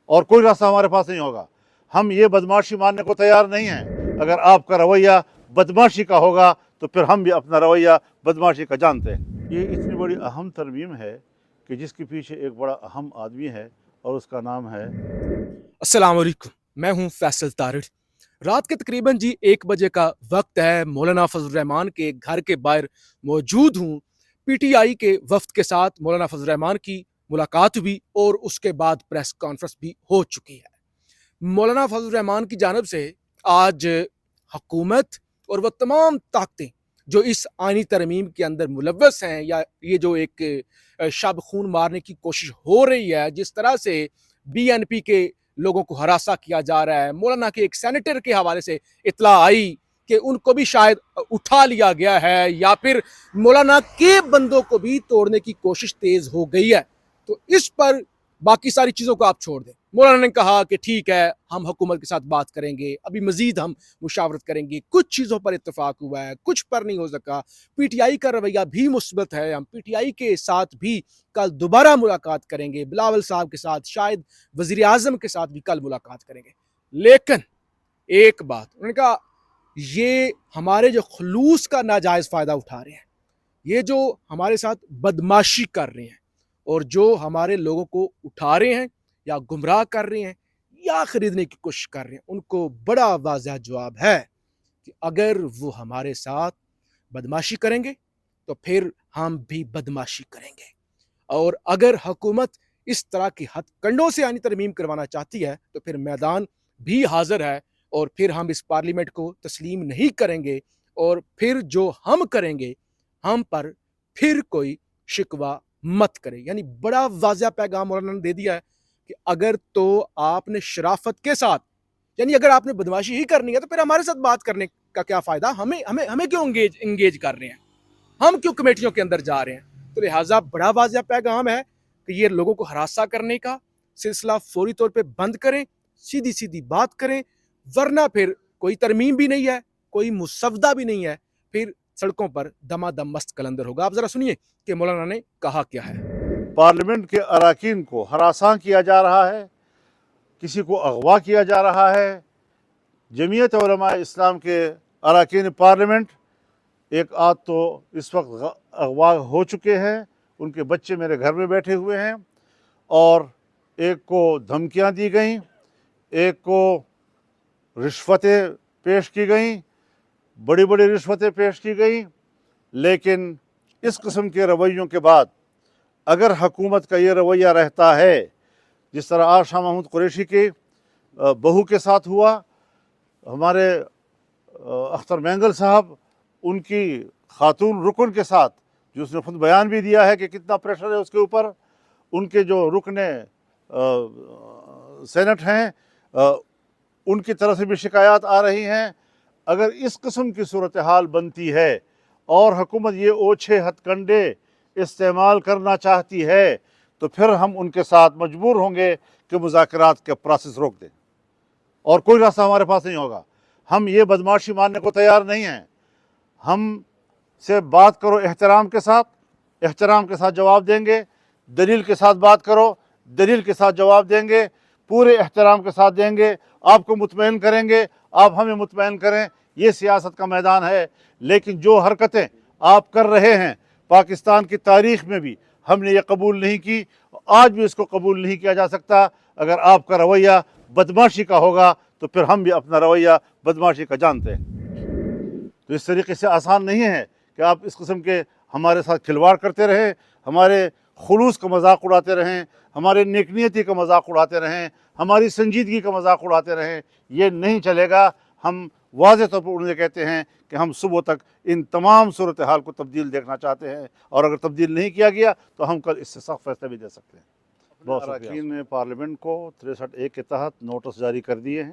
اور کوئی راستہ ہمارے پاس نہیں ہوگا. ہم یہ بدماشی ماننے کو تیار نہیں ہیں. اگر آپ کا رویہ بدماشی کا ہوگا تو پھر ہم بھی اپنا رویہ بدماشی کا جانتے ہیں. یہ اتنی بڑی اہم ترمیم ہے کہ جس کے پیچھے ایک بڑا اہم آدمی ہے اور اس کا نام ہے. السلام علیکم، میں ہوں فیصل تارڑ. رات کے تقریباً 1 بجے کا وقت ہے. مولانا فضل الرحمان کے گھر کے باہر موجود ہوں. پی ٹی آئی کے وفد کے ساتھ مولانا فضل الرحمان کی ملاقات بھی اور اس کے بعد پریس کانفرنس بھی ہو چکی ہے. مولانا فضل الرحمان کی جانب سے آج حکومت اور وہ تمام طاقتیں جو اس آئینی ترمیم کے اندر ملوث ہیں یا یہ جو ایک شب خون مارنے کی کوشش ہو رہی ہے، جس طرح سے بی این پی کے لوگوں کو ہراساں کیا جا رہا ہے، مولانا کے ایک سینیٹر کے حوالے سے اطلاع آئی کہ ان کو بھی شاید اٹھا لیا گیا ہے یا پھر مولانا کے بندوں کو بھی توڑنے کی کوشش تیز ہو گئی ہے. تو اس پر باقی ساری چیزوں کو آپ چھوڑ دیں. مولانا نے کہا کہ ٹھیک ہے، ہم حکومت کے ساتھ بات کریں گے، ابھی مزید ہم مشاورت کریں گے. کچھ چیزوں پر اتفاق ہوا ہے، کچھ پر نہیں ہو سکا. پی ٹی آئی کا رویہ بھی مثبت ہے. ہم پی ٹی آئی کے ساتھ بھی کل دوبارہ ملاقات کریں گے، بلاول صاحب کے ساتھ، شاید وزیر اعظم کے ساتھ بھی کل ملاقات کریں گے. لیکن ایک بات انہوں نے کہا، یہ ہمارے جو خلوص کا ناجائز فائدہ اٹھا رہے ہیں، یہ جو ہمارے ساتھ بدماشی کر رہے ہیں اور جو ہمارے لوگوں کو اٹھا رہے ہیں یا گمراہ کر رہے ہیں یا خریدنے کی کوشش کر رہے ہیں، ان کو بڑا واضح جواب ہے کہ اگر وہ ہمارے ساتھ بدماشی کریں گے تو پھر ہم بھی بدماشی کریں گے. اور اگر حکومت اس طرح کی ہتھ کنڈوں سے آئینی ترمیم کروانا چاہتی ہے تو پھر میدان بھی حاضر ہے اور پھر ہم اس پارلیمنٹ کو تسلیم نہیں کریں گے. اور پھر جو ہم کریں گے ہم پر پھر کوئی شکوہ مت کرے. یعنی بڑا واضح پیغام مولانا نے دے دیا ہے کہ اگر تو آپ نے شرافت کے ساتھ، یعنی اگر آپ نے بدماشی ہی کرنی ہے تو پھر ہمارے ساتھ بات کرنے کا کیا فائدہ؟ ہمیں کیوں انگیج کر رہے ہیں؟ ہم کیوں کمیٹیوں کے اندر جا رہے ہیں؟ تو لہٰذا بڑا واضح پیغام ہے کہ یہ لوگوں کو ہراساں کرنے کا سلسلہ فوری طور پہ بند کریں، سیدھی سیدھی بات کریں، ورنہ پھر کوئی ترمیم بھی نہیں ہے، کوئی مسودہ بھی نہیں ہے، پھر سڑکوں پر دمادم مست کلندر ہوگا. آپ ذرا سنیے کہ مولانا نے کہا کیا ہے. پارلیمنٹ کے اراکین کو ہراساں کیا جا رہا ہے، کسی کو اغوا کیا جا رہا ہے. جمعیت علماء اسلام کے اراکین پارلیمنٹ ایک آدھ تو اس وقت اغوا ہو چکے ہیں، ان کے بچے میرے گھر میں بیٹھے ہوئے ہیں، اور ایک کو دھمکیاں دی گئیں، ایک کو رشوتیں پیش کی گئیں، بڑی بڑی رشوتیں پیش کی گئیں. لیکن اس قسم کے رویوں کے بعد اگر حکومت کا یہ رویہ رہتا ہے، جس طرح آج شاہ محمود قریشی کے بہو کے ساتھ ہوا، ہمارے اختر مینگل صاحب ان کی خاتون رکن کے ساتھ، جو اس نے خود بیان بھی دیا ہے کہ کتنا پریشر ہے اس کے اوپر، ان کے جو رکن سینٹ ہیں ان کی طرف سے بھی شکایات آ رہی ہیں. اگر اس قسم کی صورتحال بنتی ہے اور حکومت یہ اوچھے ہتھ کنڈے استعمال کرنا چاہتی ہے تو پھر ہم ان کے ساتھ مجبور ہوں گے کہ مذاکرات کا پروسیس روک دیں، اور کوئی راستہ ہمارے پاس نہیں ہوگا. ہم یہ بدماشی ماننے کو تیار نہیں ہیں. ہم سے بات کرو احترام کے ساتھ، احترام کے ساتھ جواب دیں گے. دلیل کے ساتھ بات کرو، دلیل کے ساتھ جواب دیں گے، پورے احترام کے ساتھ دیں گے. آپ کو مطمئن کریں گے، آپ ہمیں مطمئن کریں. یہ سیاست کا میدان ہے. لیکن جو حرکتیں آپ کر رہے ہیں، پاکستان کی تاریخ میں بھی ہم نے یہ قبول نہیں کی، آج بھی اس کو قبول نہیں کیا جا سکتا. اگر آپ کا رویہ بدماشی کا ہوگا تو پھر ہم بھی اپنا رویہ بدماشی کا جانتے ہیں. تو اس طریقے سے آسان نہیں ہے کہ آپ اس قسم کے ہمارے ساتھ کھلواڑ کرتے رہیں، ہمارے خلوص کا مذاق اڑاتے رہیں، ہمارے نیک نیتی کا مذاق اڑاتے رہیں، ہماری سنجیدگی کا مذاق اڑاتے رہیں. یہ نہیں چلے گا. ہم واضح طور پر انہیں کہتے ہیں کہ ہم صبح تک ان تمام صورتحال کو تبدیل دیکھنا چاہتے ہیں، اور اگر تبدیل نہیں کیا گیا تو ہم کل اس سے سخت فیصلہ بھی دے سکتے ہیں. اراکین نے پارلیمنٹ کو 63(1) کے تحت نوٹس جاری کر دیے ہیں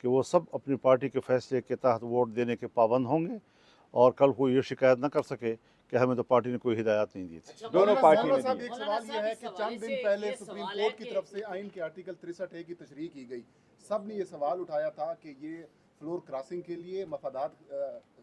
کہ وہ سب اپنی پارٹی کے فیصلے کے تحت ووٹ دینے کے پابند ہوں گے، اور کل کوئی یہ شکایت نہ کر سکے کہ ہمیں تو پارٹی نے کوئی ہدایات نہیں دی تھی. دونوں پارٹی نے دی. ایک سوال یہ ہے کہ چند دن پہلے سپریم کورٹ کی طرف سے آئین کے آرٹیکل 63(a) کی تشریح کی گئی. سب نے یہ سوال اٹھایا تھا کہ یہ فلور کراسنگ کے لیے مفادات